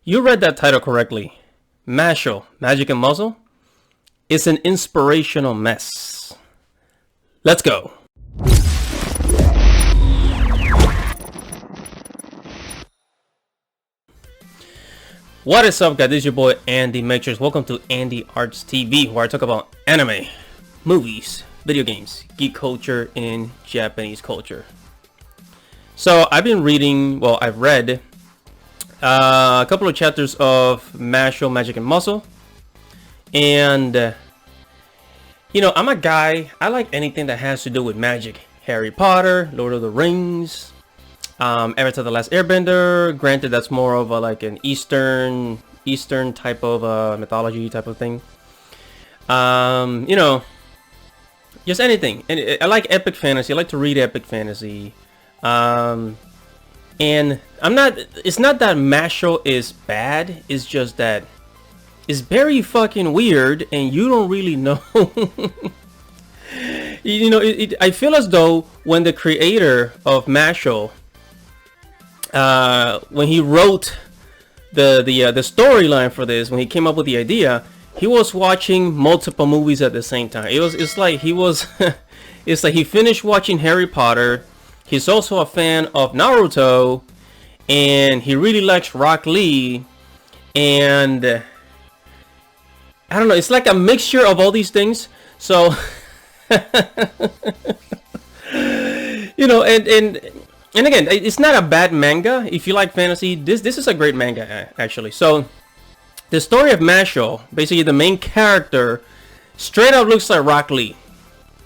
You read that title correctly. Mashle, Magic and Muzzle, is an inspirational mess. Let's go. What is up, guys? This is your boy Andy Matrix. Welcome to Andy Arts TV, where I talk about anime, movies, video games, geek culture, and Japanese culture. So I've been reading, well, I've read a couple of chapters of Mashle, Magic and Muzzle, and you know, I'm a guy, I like anything that has to do with magic. Harry Potter, Lord of the Rings, Avatar: The Last Airbender. Granted, that's more of a, like an Eastern type of mythology type of thing. You know, just anything. And I like epic fantasy. I like to read epic fantasy. And it's not that Mashle is bad, it's just that it's very fucking weird and you don't really know. You know, I feel as though when the creator of Mashle, when he wrote the storyline for this, when he came up with the idea, he was watching multiple movies at the same time. It's like he was it's like he finished watching Harry Potter. He's also a fan of Naruto, and he really likes Rock Lee, and I don't know, it's like a mixture of all these things. So you know, and again, it's not a bad manga. If you like fantasy, this is a great manga, actually. So the story of Mashle, basically the main character straight up looks like Rock Lee.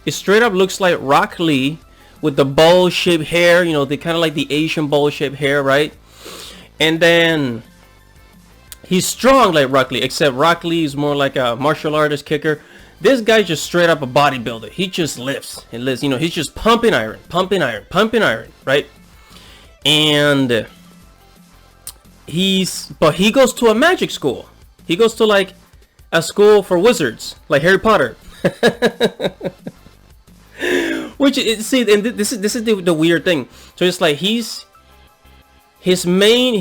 It straight up looks like Rock Lee with the bowl-shaped hair, you know, the kind of like the Asian bowl-shaped hair, right? And then he's strong like Rock Lee, except Rock Lee is more like a martial artist kicker. This guy's just straight up a bodybuilder. He just lifts and lifts, you know, he's just pumping iron, right? And but he goes to a magic school. He goes to like a school for wizards, like Harry Potter. Which is, see, and this is the weird thing. So it's like his main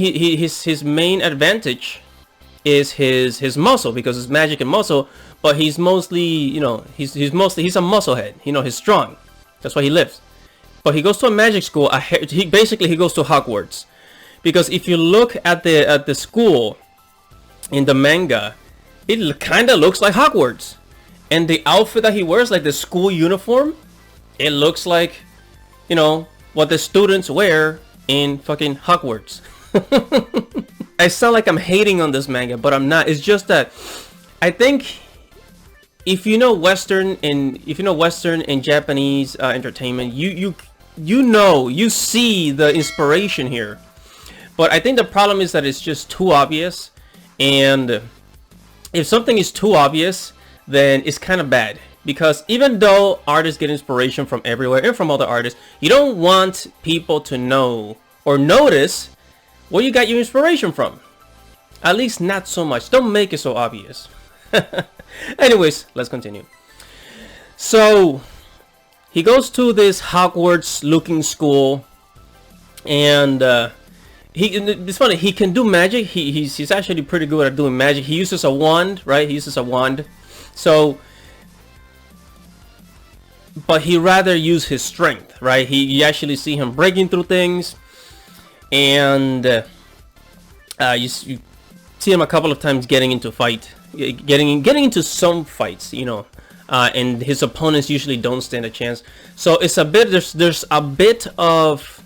advantage is his muscle, because it's magic and muscle. But he's mostly, you know, he's a musclehead. You know, he's strong. That's why he lifts. But he goes to a magic school. He goes to Hogwarts, because if you look at the school in the manga, it kind of looks like Hogwarts, and the outfit that he wears, like the school uniform, it looks like, you know, what the students wear in fucking Hogwarts. I sound like I'm hating on this manga, but I'm not. It's just that I think if you know Western and Japanese entertainment, you see the inspiration here. But I think the problem is that it's just too obvious, and if something is too obvious, then it's kind of bad. Because even though artists get inspiration from everywhere and from other artists, you don't want people to know or notice where you got your inspiration from. At least not so much. Don't make it so obvious. Anyways, let's continue. So he goes to this Hogwarts looking school, and it's funny, he can do magic. He's actually pretty good at doing magic. He uses a wand, right? He uses a wand. So, but he rather use his strength, right? You actually see him breaking through things, and you see him a couple of times getting into into some fights, you know, and his opponents usually don't stand a chance. So it's a bit, there's a bit of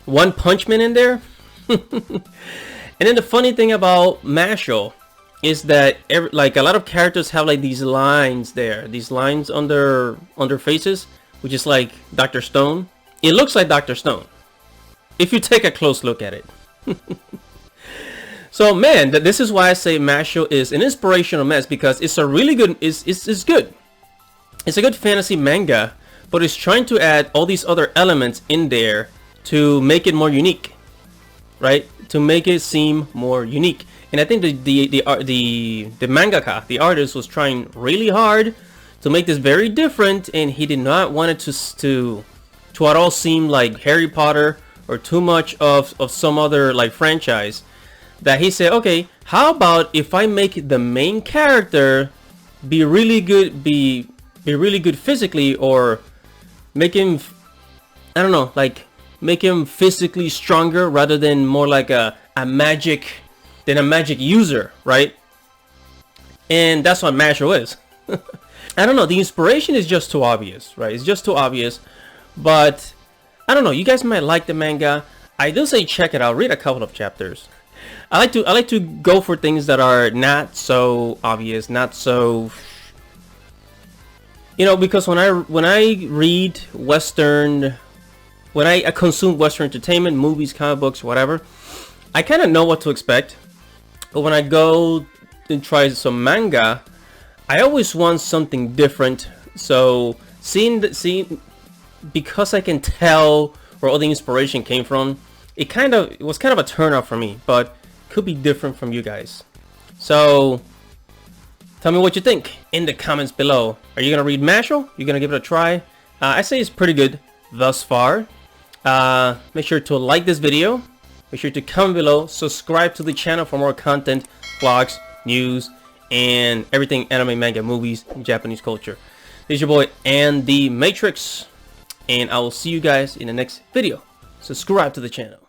One Punch Man in there. And then the funny thing about Mashle is that like a lot of characters have like these lines there, these lines on their faces, which is like Dr. Stone. It looks like Dr. Stone if you take a close look at it. So man, this is why I say Mashle is an inspirational mess, because it's a really good, it's good. It's a good fantasy manga, but it's trying to add all these other elements in there to make it more unique, right? To make it seem more unique. And I think the mangaka, the artist, was trying really hard to make this very different, and he did not want it to at all seem like Harry Potter or too much of some other like franchise. That he said, okay, How about if I make the main character be really good, be really good physically, or make him, I don't know, like make him physically stronger rather than more like a magic user, right? And that's what Mashle is. I don't know, the inspiration is just too obvious, right? It's just too obvious. But I don't know, you guys might like the manga. I do say check it out, read a couple of chapters. I like to go for things that are not so obvious, not so, you know, because when I read Western, when I consume Western entertainment, movies, comic books, whatever, I kind of know what to expect. But when I go and try some manga, I always want something different. So seeing because I can tell where all the inspiration came from, it was kind of a turn off for me, but could be different from you guys. So tell me what you think in the comments below. Are you gonna read Mashle? You gonna give it a try? I say it's pretty good thus far. Make sure to like this video. Make sure to comment below. Subscribe to the channel for more content, vlogs, news, and everything anime, manga, movies, and Japanese culture. This is your boy and the Matrix, and I will see you guys in the next video. Subscribe to the channel.